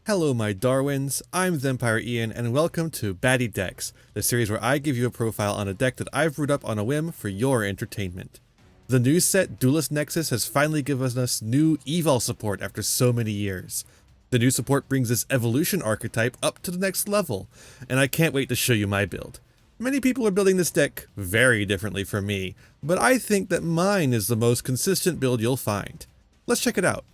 Hello my Darwins, I'm Vampire Ian and welcome to Batty Decks, the series where I give you a profile on a deck that I've brewed up on a whim for your entertainment. The new set Duelist Nexus has finally given us new Evol support after so many years. The new support brings this evolution archetype up to the next level, and I can't wait to show you my build. Many people are building this deck very differently from me, but I think that mine is the most consistent build you'll find. Let's check it out.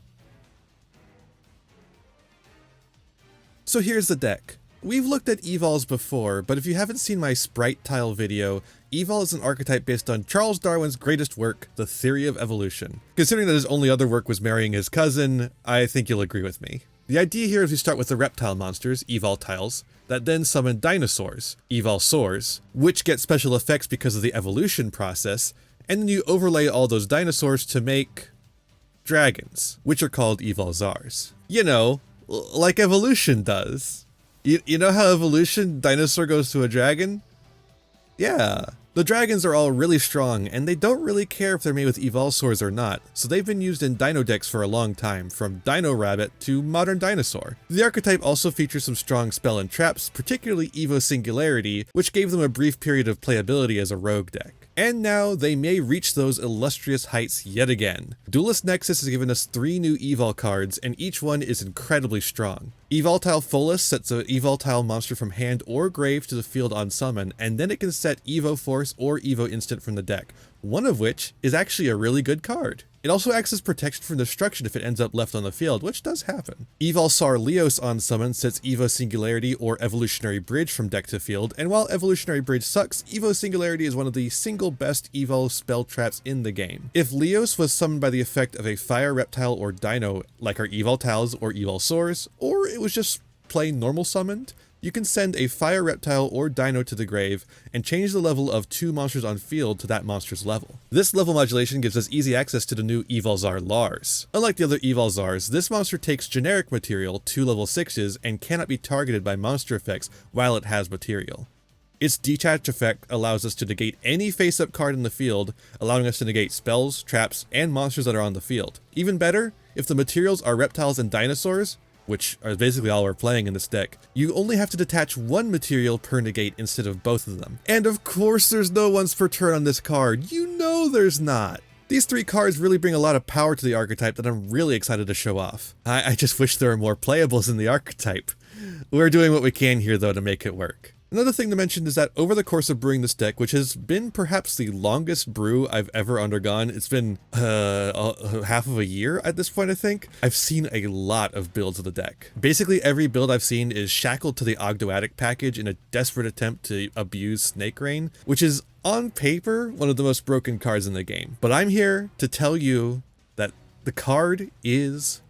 So here's the deck. We've looked at Evols before, but if you haven't seen my sprite tile video, Evol is an archetype based on Charles Darwin's greatest work, The Theory of Evolution. Considering that his only other work was marrying his cousin, I think you'll agree with me. The idea here is we start with the reptile monsters, Evoltiles, that then summon dinosaurs, Evolsaurs, which get special effects because of the evolution process, and then you overlay all those dinosaurs to make dragons, which are called Evolzars. You know, like evolution does. You know how evolution dinosaur goes to a dragon? Yeah. The dragons are all really strong, and they don't really care if they're made with Evolsaurs or not, so they've been used in dino decks for a long time, from Dino Rabbit to Modern Dinosaur. The archetype also features some strong spell and traps, particularly Evo Singularity, which gave them a brief period of playability as a rogue deck. And now they may reach those illustrious heights yet again. Duelist Nexus has given us 3 new Evol cards, and each one is incredibly strong. Evoltile Pholis sets an Evoltile monster from hand or grave to the field on summon, and then it can set Evo Force or Evo Instant from the deck, one of which is actually a really good card. It also acts as protection from destruction if it ends up left on the field, which does happen. Evolsaur Lios on summon sets Evo Singularity or Evolutionary Bridge from deck to field, and while Evolutionary Bridge sucks, Evo Singularity is one of the single best Evo spell traps in the game. If Lios was summoned by the effect of a fire, reptile, or dino, like our Evoltiles or Evolsaurs, or it was just plain normal summoned, you can send a fire, reptile, or dino to the grave and change the level of 2 monsters on field to that monster's level. This level modulation gives us easy access to the new Evolzar Lars. Unlike the other Evolzars, this monster takes generic material, 2 level 6s, and cannot be targeted by monster effects while it has material. Its detach effect allows us to negate any face-up card in the field, allowing us to negate spells, traps, and monsters that are on the field. Even better, if the materials are reptiles and dinosaurs, which are basically all we're playing in this deck, you only have to detach 1 material per negate instead of both of them. And of course there's no once per turn on this card. You know there's not. These 3 cards really bring a lot of power to the archetype that I'm really excited to show off. I just wish there were more playables in the archetype. We're doing what we can here though to make it work. Another thing to mention is that over the course of brewing this deck, which has been perhaps the longest brew I've ever undergone, it's been half of a year at this point I think, I've seen a lot of builds of the deck. Basically every build I've seen is shackled to the Ogdoadic package in a desperate attempt to abuse Snake Rain, which is on paper one of the most broken cards in the game. But I'm here to tell you that the card is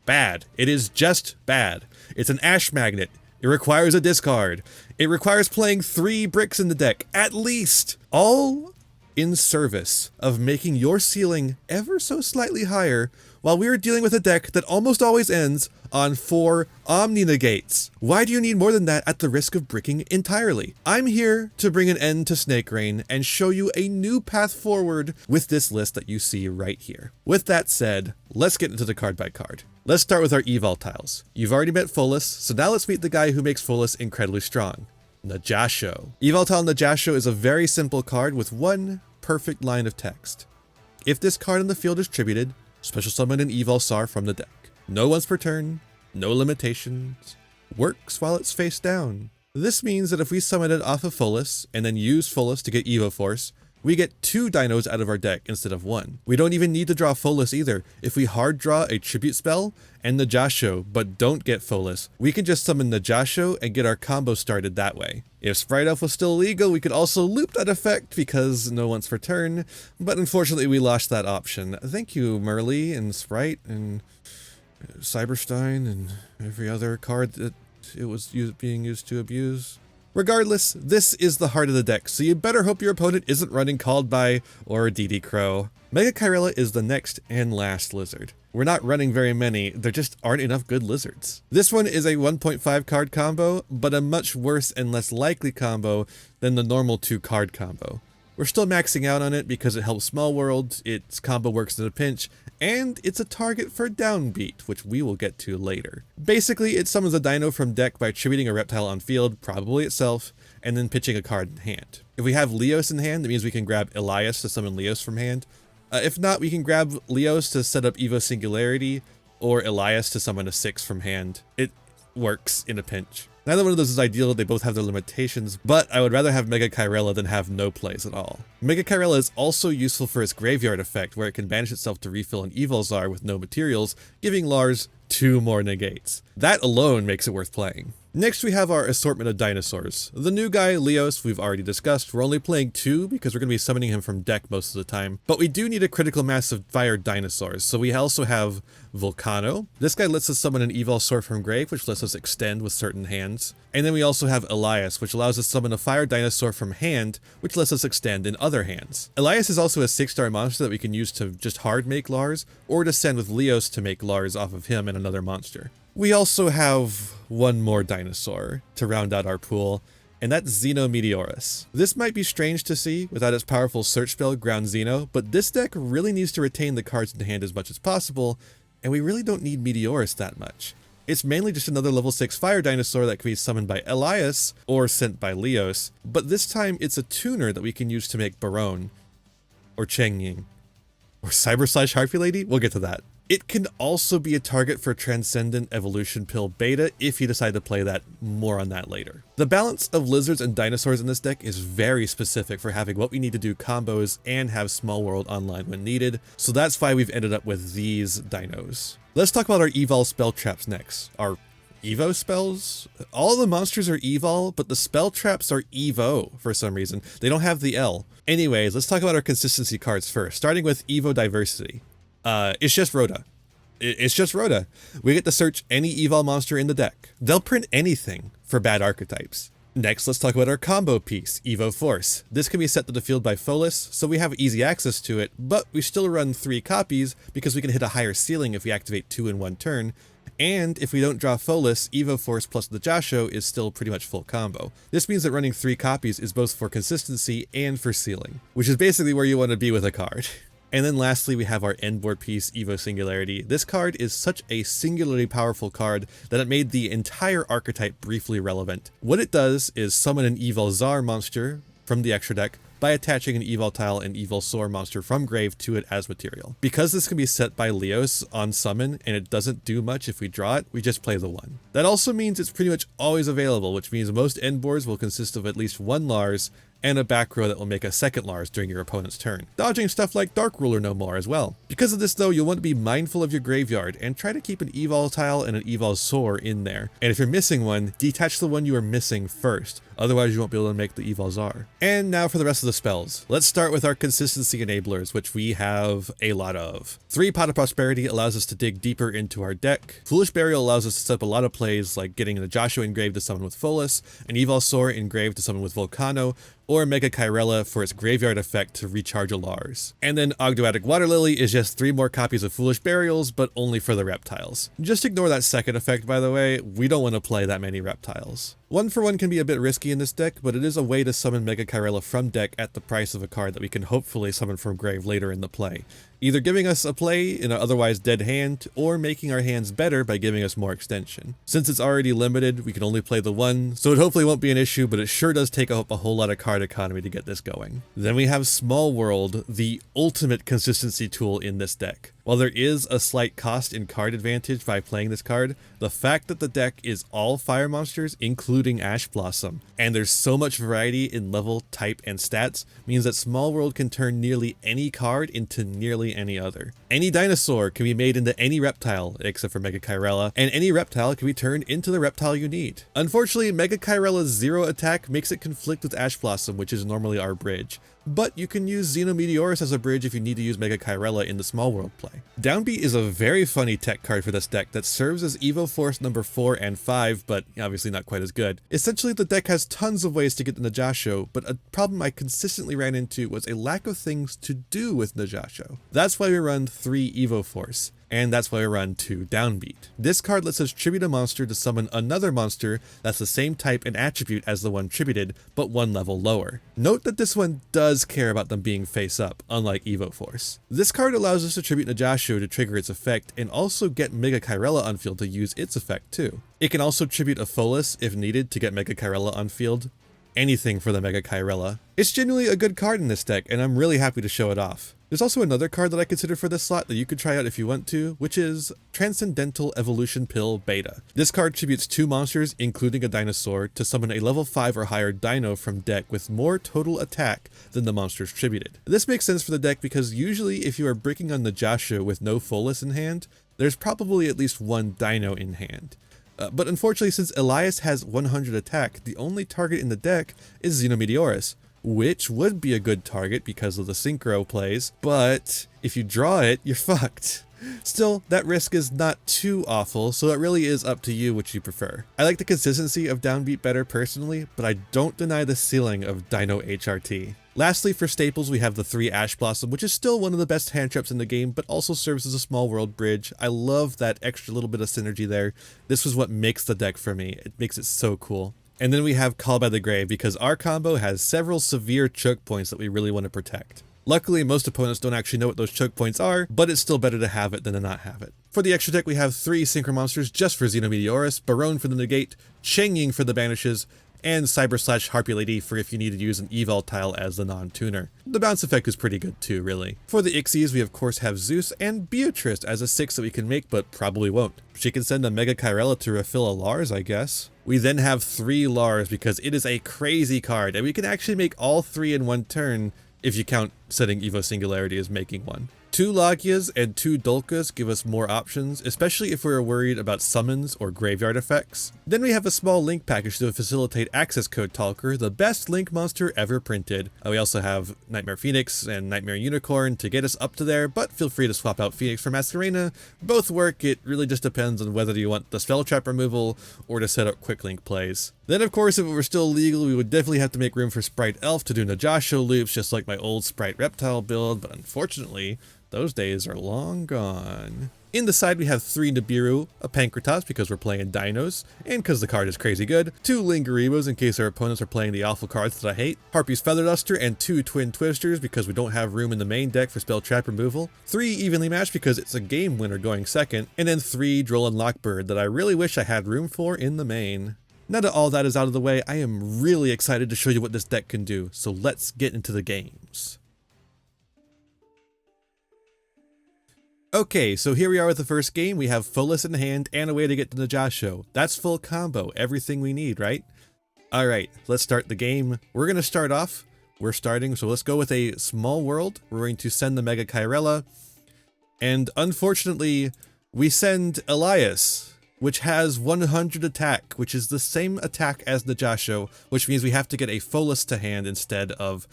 bad. It is just bad. It's an Ash Magnet. It requires a discard. It requires playing 3 bricks in the deck, at least. All in service of making your ceiling ever so slightly higher while we are dealing with a deck that almost always ends on 4 Omni Negates. Why do you need more than that at the risk of bricking entirely? I'm here to bring an end to Snake Rain and show you a new path forward with this list that you see right here. With that said, let's get into the card by card. Let's start with our Evoltiles. You've already met Pholis, so now let's meet the guy who makes Pholis incredibly strong, yugioh. Evoltile yugioh is a very simple card with 1 perfect line of text. If this card in the field is tributed, special summon an Evolsar from the deck. No once per turn, no limitations, works while it's face down. This means that if we summon it off of Pholis and then use Pholis to get Evo Force, we get 2 dinos out of our deck instead of 1. We don't even need to draw Pholis either. If we hard draw a tribute spell and yugioh but don't get Pholis, we can just summon yugioh and get our combo started that way. If Sprite Elf was still illegal, we could also loop that effect because no once per turn, but unfortunately we lost that option. Thank you Merly and Sprite and Cyberstein and every other card that it was being used to abuse. Regardless, this is the heart of the deck, so you better hope your opponent isn't running Called By or DD Crow. Mega Chirella is the next and last lizard. We're not running very many, there just aren't enough good lizards. This one is a 1.5 card combo, but a much worse and less likely combo than the normal 2 card combo. We're still maxing out on it because it helps Small World, its combo works in a pinch, and it's a target for Downbeat, which we will get to later. Basically, it summons a dino from deck by attributing a reptile on field, probably itself, and then pitching a card in hand. If we have Lios in hand, that means we can grab Elias to summon Lios from hand. If not, we can grab Lios to set up Evo Singularity, or Elias to summon a 6 from hand. It works in a pinch. Neither one of those is ideal, they both have their limitations, but I would rather have Mega Kyrella than have no plays at all. Mega Kyrella is also useful for its graveyard effect, where it can banish itself to refill an Evolzar with no materials, giving Lars 2 more negates. That alone makes it worth playing. Next we have our assortment of dinosaurs. The new guy, Lios, we've already discussed. We're only playing 2 because we're going to be summoning him from deck most of the time. But we do need a critical mass of fire dinosaurs, so we also have Volcano. This guy lets us summon an Evolsaur from grave, which lets us extend with certain hands. And then we also have Elias, which allows us to summon a fire dinosaur from hand, which lets us extend in other hands. Elias is also a 6-star monster that we can use to just hard make Lars, or to send with Lios to make Lars off of him and another monster. We also have one more dinosaur to round out our pool, and that's Xenometeorus. This might be strange to see without its powerful search spell, Ground Xeno, but this deck really needs to retain the cards in hand as much as possible, and we really don't need Meteorus that much. It's mainly just another level 6 fire dinosaur that can be summoned by Elias or sent by Lios, but this time it's a tuner that we can use to make Baronne, or Chengying, or Cyber/Harpy Lady. We'll get to that. It can also be a target for Transcendent Evolution Pill Beta if you decide to play that. More on that later. The balance of lizards and dinosaurs in this deck is very specific for having what we need to do combos and have Small World online when needed, so that's why we've ended up with these dinos. Let's talk about our Evol spell traps next. Our Evo Spells? All the monsters are Evol, but the spell traps are Evo for some reason. They don't have the L. Anyways, let's talk about our consistency cards first, starting with Evo Diversity. It's just Rhoda. It's just Rhoda. We get to search any Evol monster in the deck. They'll print anything for bad archetypes. Next, let's talk about our combo piece, Evo Force. This can be set to the field by Pholis, so we have easy access to it, but we still run 3 copies because we can hit a higher ceiling if we activate 2 in one turn. And if we don't draw Pholis, Evo Force plus the yugioh is still pretty much full combo. This means that running 3 copies is both for consistency and for ceiling, which is basically where you want to be with a card. And then lastly, we have our end board piece, Evo Singularity. This card is such a singularly powerful card that it made the entire archetype briefly relevant. What it does is summon an Evolzar monster from the extra deck by attaching an Evoltile and Evolsaur monster from grave to it as material. Because this can be set by Lios on summon and it doesn't do much if we draw it, we just play the 1. That also means it's pretty much always available, which means most end boards will consist of at least 1 Lars and a back row that will make a second Lars during your opponent's turn, dodging stuff like Dark Ruler no more as well. Because of this though, you'll want to be mindful of your graveyard and try to keep an Evoltile and an Evolsaur in there. And if you're missing one, detach the one you are missing first, otherwise you won't be able to make the Evolzar. And now for the rest of the spells. Let's start with our consistency enablers, which we have a lot of. 3 Pot of Prosperity allows us to dig deeper into our deck. Foolish Burial allows us to set up a lot of plays like getting the yugioh engraved to summon with Pholis, an Evolsaur engraved to summon with Volcano, or Mega Kyrella for its graveyard effect to recharge a Lars. And then Ogdoadic Water Lily is just 3 more copies of Foolish Burials, but only for the reptiles. Just ignore that second effect, by the way. We don't want to play that many reptiles. 1 for 1 can be a bit risky in this deck, but it is a way to summon Mega Kyrella from deck at the price of a card that we can hopefully summon from grave later in the play, either giving us a play in an otherwise dead hand, or making our hands better by giving us more extension. Since it's already limited, we can only play the 1, so it hopefully won't be an issue, but it sure does take up a whole lot of card economy to get this going. Then we have Small World, the ultimate consistency tool in this deck. While there is a slight cost in card advantage by playing this card, the fact that the deck is all fire monsters, including Ash Blossom, and there's so much variety in level, type, and stats, means that Small World can turn nearly any card into nearly any other. Any dinosaur can be made into any reptile, except for Mega Kyrella, and any reptile can be turned into the reptile you need. Unfortunately, Mega Kyrella's 0 attack makes it conflict with Ash Blossom, which is normally our bridge. But you can use Xenometeorus as a bridge if you need to use Mega Kyrella in the Small World play. Downbeat is a very funny tech card for this deck that serves as Evo Force number 4 and 5, but obviously not quite as good. Essentially, the deck has tons of ways to get the yugioh, but a problem I consistently ran into was a lack of things to do with yugioh. That's why we run 3 Evo Force. and that's why we run 2 Downbeat. This card lets us tribute a monster to summon another monster that's the same type and attribute as the one tributed, but 1 level lower. Note that this one does care about them being face up, unlike Evo Force. This card allows us to tribute yugioh to trigger its effect, and also get Mega Kyrella on field to use its effect too. It can also tribute a Pholis if needed to get Mega Kyrella on field. Anything for the Mega Kyrella. It's genuinely a good card in this deck, and I'm really happy to show it off. There's also another card that I consider for this slot that you could try out if you want to, which is Transcendental Evolution Pill Beta. This card tributes 2 monsters, including a dinosaur, to summon a level 5 or higher dino from deck with more total attack than the monsters tributed. This makes sense for the deck because usually if you are breaking on the yugioh with no Pholis in hand, there's probably at least 1 dino in hand. But unfortunately, since Elias has 100 attack, the only target in the deck is Xenometeorus, which would be a good target because of the synchro plays, but if you draw it, you're fucked. Still, that risk is not too awful, so it really is up to you which you prefer. I like the consistency of Downbeat better personally, but I don't deny the ceiling of Dino HRT. Lastly, for staples, we have the 3 Ash Blossom, which is still one of the best hand traps in the game, but also serves as a small world bridge. I love that extra little bit of synergy there. This was what makes the deck for me. It makes it so cool. And then we have Call by the Grave, because our combo has several severe choke points that we really want to protect. Luckily, most opponents don't actually know what those choke points are, but it's still better to have it than to not have it. For the extra deck, we have 3 Synchro Monsters just for Xenometeorus, Barone for the negate, Cheng-Ying for the banishes, and Cyber / Harpy Lady for if you need to use an Evoltile as the non-tuner. The bounce effect is pretty good too, really. For the Ixies, we of course have Zeus and Beatrice as a 6 that we can make, but probably won't. She can send a Mega Kyrella to refill a Lars, I guess. We then have 3 Lars because it is a crazy card, and we can actually make all 3 in 1 turn if you count setting Evo Singularity as making one. 2 Logias and 2 Dulkas give us more options, especially if we're worried about summons or graveyard effects. Then we have a small link package to facilitate access code Talker, the best link monster ever printed. We also have Nightmare Phoenix and Nightmare Unicorn to get us up to there, but feel free to swap out Phoenix for Masquerena. Both work, it really just depends on whether you want the spell trap removal or to set up quick link plays. Then of course, if it were still legal, we would definitely have to make room for Sprite Elf to do yugioh loops just like my old Sprite Reptile build, but unfortunately, those days are long gone. In the side, we have 3 Nibiru, a Pancratos because we're playing dinos, and because the card is crazy good, 2 Lingaribos in case our opponents are playing the awful cards that I hate, Harpy's Feather Duster, and 2 Twin Twisters because we don't have room in the main deck for spell trap removal, 3 Evenly Matched because it's a game winner going second, and then 3 Droll and Lockbird that I really wish I had room for in the main. Now that all that is out of the way, I am really excited to show you what this deck can do, so let's get into the games. Okay, so here we are with the first game. We have Pholis in hand and a way to get to the yugioh. That's full combo, everything we need, right? Alright, let's start the game. We're going to start off. So let's go with a small world. We're going to send the Mega Kyrella. And unfortunately, we send Elias, which has 100 attack, which is the same attack as the yugioh, which means we have to get a Pholis to hand instead of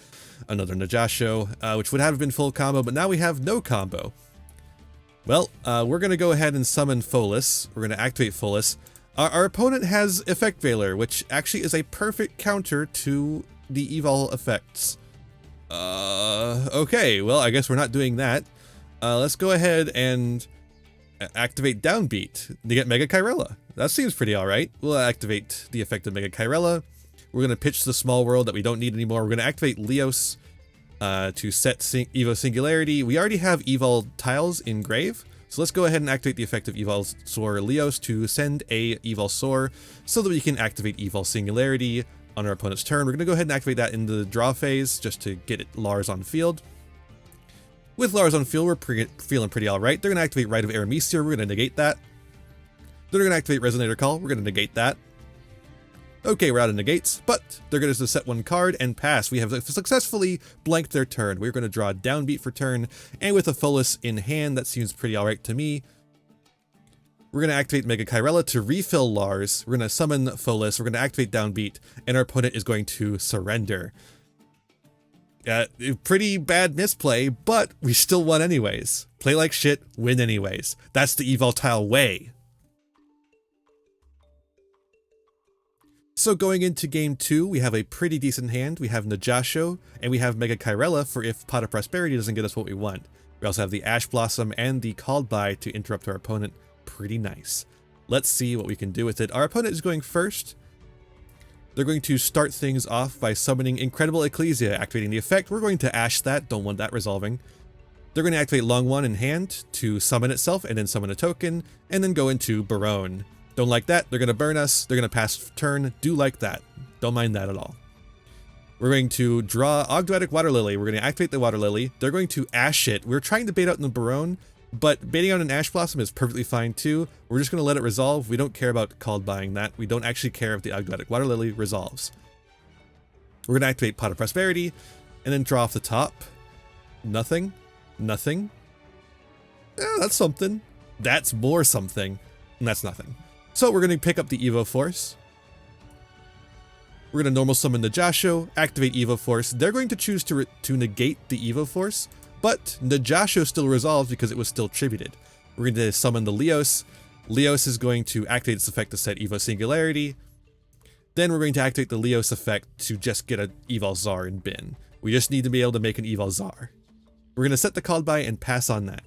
another yugioh, which would have been full combo, but now we have no combo. Well, we're going to go ahead and summon Pholis. We're going to activate Pholis. Our opponent has Effect Veiler, which actually is a perfect counter to the Evol effects. Okay, well, I guess we're not doing that. Let's go ahead and activate Downbeat to get Mega Kyrella. That seems pretty alright. We'll activate the effect of Mega Kyrella. We're going to pitch the small world that we don't need anymore. We're going to activate Lios to set Evo Singularity. We already have Evol tiles in Grave, so let's go ahead and activate the effect of Evolsaur Lios to send a Evolsaur so that we can activate Evol Singularity on our opponent's turn. We're going to go ahead and activate that in the draw phase just to get Lars on field. With Lars on field, we're feeling pretty alright. They're going to activate Rite of Aramesir. We're going to negate that. They're going to activate Resonator Call. We're going to negate that. Okay, we're out of negates, but they're going to set 1 card and pass. We have successfully blanked their turn. We're going to draw Downbeat for turn, and with a Pholis in hand, that seems pretty alright to me. We're going to activate Mega Kyrella to refill Lars. We're going to summon Pholis. We're going to activate Downbeat, and our opponent is going to surrender. Pretty bad misplay, but we still won anyways. Play like shit, win anyways. That's the Evoltile way. So going into game 2, we have a pretty decent hand. We have yugioh, and we have Mega Kyrella for if Pot of Prosperity doesn't get us what we want. We also have the Ash Blossom and the Called By to interrupt our opponent. Pretty nice. Let's see what we can do with it. Our opponent is going first. They're going to start things off by summoning Incredible Ecclesia, activating the effect. We're going to Ash that, don't want that resolving. They're going to activate Long One in hand to summon itself and then summon a token, and then go into Barone. Don't like that, they're going to burn us, they're going to pass turn, do like that. Don't mind that at all. We're going to draw Ogdoadic Water Lily. We're going to activate the Water Lily. They're going to Ash it. We're trying to bait out in the Barone, but baiting out an Ash Blossom is perfectly fine too. We're just going to let it resolve. We don't care about Called Buying that. We don't actually care if the Ogdoadic Water Lily resolves. We're going to activate Pot of Prosperity, and then draw off the top. Nothing. Nothing. That's something. That's more something. And that's nothing. So we're going to pick up the Evo Force. We're going to normal summon the Yugioh, activate Evo Force. They're going to choose to negate the Evo Force, but the Yugioh still resolves because it was still tributed. We're going to summon the Lios. Lios is going to activate its effect to set Evo Singularity. Then we're going to activate the Lios effect to just get an Evolzar in bin. We just need to be able to make an Evolzar. We're going to set the Called By and pass on that.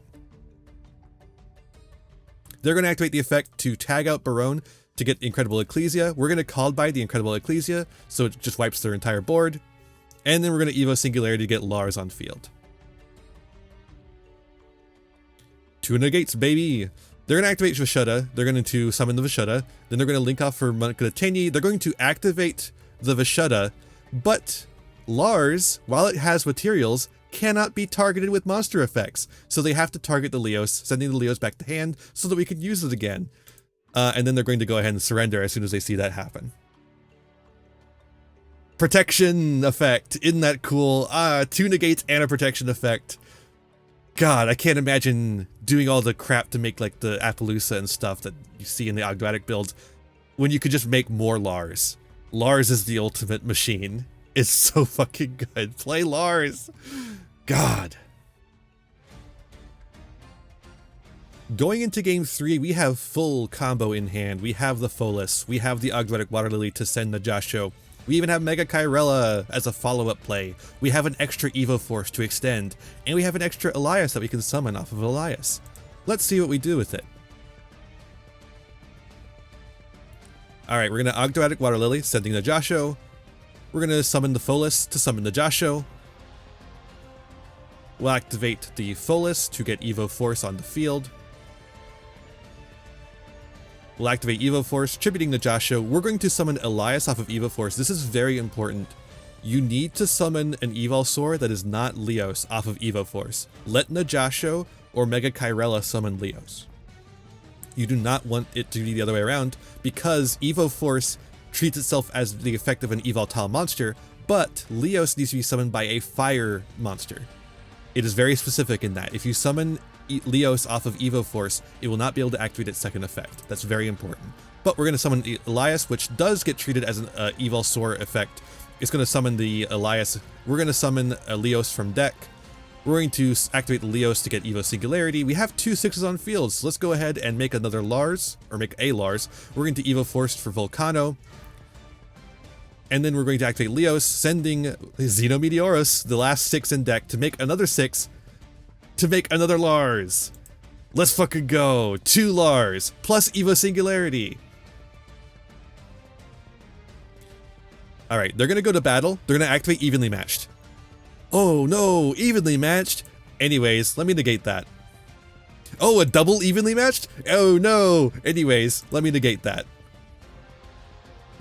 They're going to activate the effect to tag out Barone to get Incredible Ecclesia. We're going to Called By the Incredible Ecclesia, so it just wipes their entire board. And then we're going to Evo Singularity to get Lars on field. 2 negates, baby! They're going to activate Vishuddha. They're going to summon the Vishuddha. Then they're going to link off for Monogatini. They're going to activate the Vishuddha, but Lars, while it has materials, cannot be targeted with monster effects. So they have to target the Lios, sending the Lios back to hand so that we can use it again. And then they're going to go ahead and surrender as soon as they see that happen. Protection effect. Isn't that cool? 2 negates and a protection effect. God, I can't imagine doing all the crap to make like the Appaloosa and stuff that you see in the Ogdoadic builds when you could just make more Lars. Lars is the ultimate machine. It's so fucking good. Play Lars. God. Going into game 3, we have full combo in hand. We have the Pholis. We have the Ogdoadic Water Lily to send the Yugioh. We even have Mega Kyrella as a follow-up play. We have an extra Evo Force to extend. And we have an extra Elias that we can summon off of Elias. Let's see what we do with it. Alright, we're going to Ogdoadic Water Lily, sending the Yugioh. We're going to summon the Pholis to summon the Yugioh. We'll activate the Pholis to get Evo Force on the field. We'll activate Evo Force, tributing the Yugioh. We're going to summon Elias off of Evo Force. This is very important. You need to summon an Evolsaur that is not Lios off of Evo Force. Let the Yugioh or Mega Kyrella summon Lios. You do not want it to be the other way around because Evo Force treats itself as the effect of an Evoltile monster, but Lios needs to be summoned by a fire monster. It is very specific in that if you summon Lios off of Evo Force, it will not be able to activate its second effect. That's very important. But we're going to summon Elias, which does get treated as an Evolsaur effect. It's going to summon the Elias. We're going to summon a Lios from deck. We're going to activate the Lios to get Evo Singularity. We have 2 6s on field, so let's go ahead and make another Lars, or make a Lars. We're going to Evo Force for Volcano. And then we're going to activate Lios, sending Xenometeorus, the last 6 in deck, to make another 6, to make another Lars. Let's fucking go. 2 Lars, plus Evo Singularity. Alright, they're going to go to battle. They're going to activate Evenly Matched. Oh no, Evenly Matched. Anyways, let me negate that. Oh, a double Evenly Matched? Oh no. Anyways, let me negate that.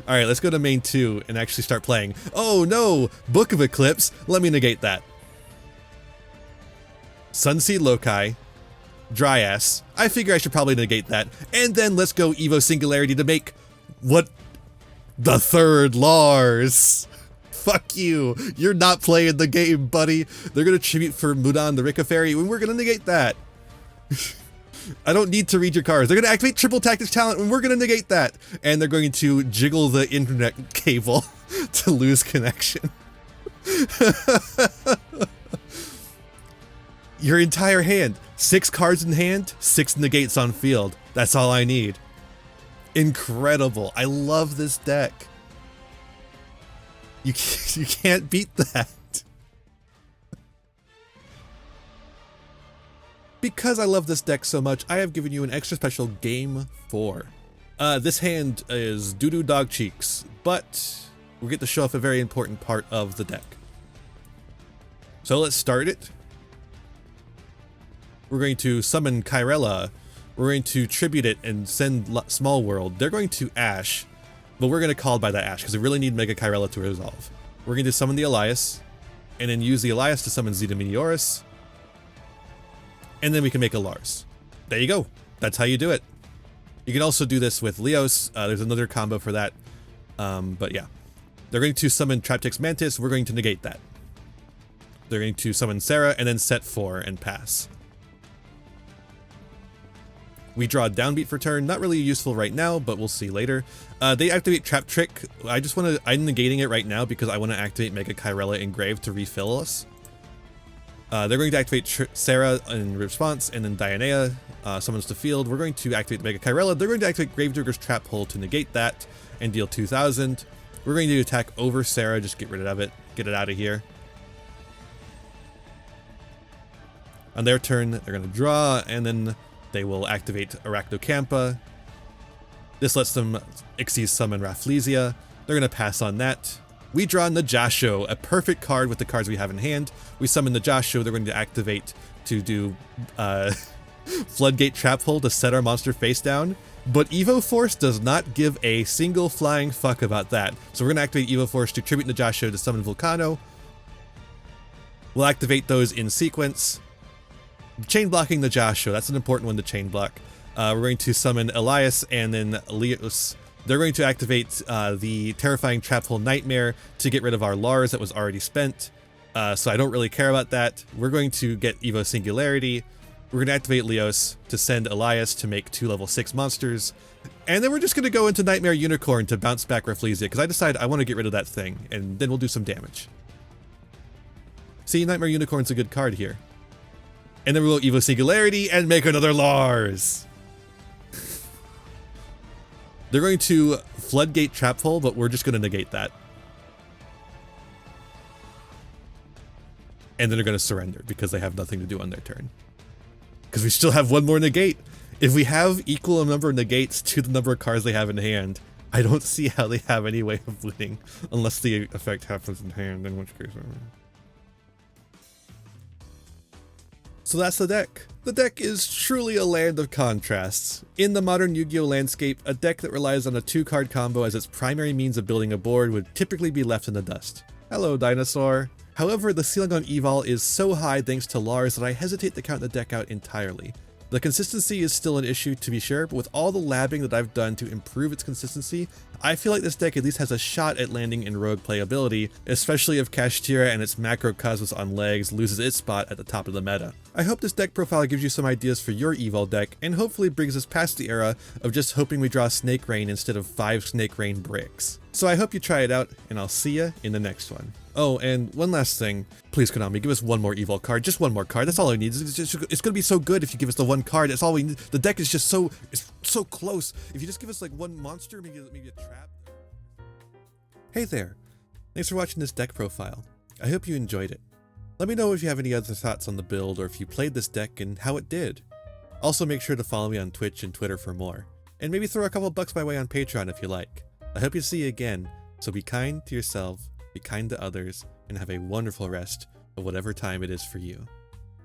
Alright, let's go to main 2 and actually start playing. Oh no! Book of Eclipse! Let me negate that. Sunseed Loci. Dryas. I figure I should probably negate that. And then let's go Evo Singularity to make what? The 3rd Lars! Fuck you! You're not playing the game, buddy! They're gonna tribute for Mudan the Rika Fairy, and we're gonna negate that! I don't need to read your cards. They're going to activate Triple Tactics Talent, and we're going to negate that. And they're going to jiggle the internet cable to lose connection. Your entire hand. 6 cards in hand, 6 negates on field. That's all I need. Incredible. I love this deck. You can't beat that. because I love this deck so much, I have given you an extra special Game 4. This hand is doo-doo dog cheeks, but we get to show off a very important part of the deck. So let's start it. We're going to summon Kyrella. We're going to tribute it and send Small World. They're going to Ash, but we're going to call by that Ash because we really need Mega Kyrella to resolve. We're going to summon the Elias, and then use the Elias to summon Zeta Meteorus, and then we can make a Lars. There you go. That's how you do it. You can also do this with Lios. There's another combo for that. But yeah. They're going to summon Traptix Mantis. We're going to negate that. They're going to summon Sarah and then set 4 and pass. We draw Downbeat for turn. Not really useful right now, but we'll see later. They activate Trap Trick. I'm negating it right now because I want to activate Mega Kyrella Engraved to refill us. They're going to activate Sarah in response, and then Dianea summons the field. We're going to activate the Mega Kyrella. They're going to activate Gravedigger's Trap Hole to negate that and deal 2,000. We're going to attack over Sarah, just get rid of it, get it out of here. On their turn, they're going to draw, and then they will activate Arachnocampa. This lets them Xyz summon Rafflesia. They're going to pass on that. We draw Yugioh, a perfect card with the cards we have in hand. We summon Yugioh. They're going to activate to do Floodgate Trap Hole to set our monster face down. But Evo Force does not give a single flying fuck about that. So we're going to activate Evo Force to tribute Yugioh to summon Volcano. We'll activate those in sequence. Chain blocking Yugioh, that's an important one to chain block. We're going to summon Elias and then Lios. They're going to activate the Terrifying Trap Hole Nightmare to get rid of our Lars that was already spent. So I don't really care about that. We're going to get Evo Singularity. We're going to activate Lios to send Elias to make 2 level 6 monsters. And then we're just going to go into Nightmare Unicorn to bounce back Rafflesia because I decide I want to get rid of that thing, and then we'll do some damage. See, Nightmare Unicorn's a good card here. And then we'll Evo Singularity and make another Lars. They're going to Floodgate Trap Hole, but we're just going to negate that. And then they're going to surrender because they have nothing to do on their turn. Because we still have one more negate. If we have equal a number of negates to the number of cards they have in hand, I don't see how they have any way of winning unless the effect happens in hand, in which case... So that's the deck. The deck is truly a land of contrasts. In the modern Yu-Gi-Oh landscape, a deck that relies on a 2-card combo as its primary means of building a board would typically be left in the dust. Hello, Dinosaur. However, the ceiling on Evol is so high thanks to Lars that I hesitate to count the deck out entirely. The consistency is still an issue to be sure, but with all the labbing that I've done to improve its consistency, I feel like this deck at least has a shot at landing in rogue playability, especially if Kashtira and its Macrocosmos on legs loses its spot at the top of the meta. I hope this deck profile gives you some ideas for your Evol deck, and hopefully brings us past the era of just hoping we draw Snake Rain instead of 5 Snake Rain bricks. So I hope you try it out, and I'll see ya in the next one. Oh, and one last thing. Please, Konami, give us one more Evol card. Just one more card. That's all I need. It's going to be so good if you give us the one card. That's all we need. The deck is just it's so close. If you just give us like one monster, maybe a trap. Hey there. Thanks for watching this deck profile. I hope you enjoyed it. Let me know if you have any other thoughts on the build or if you played this deck and how it did. Also, make sure to follow me on Twitch and Twitter for more. And maybe throw a couple bucks my way on Patreon if you like. I hope you see you again. So be kind to yourself, be kind to others, and have a wonderful rest of whatever time it is for you.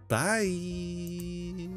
Bye!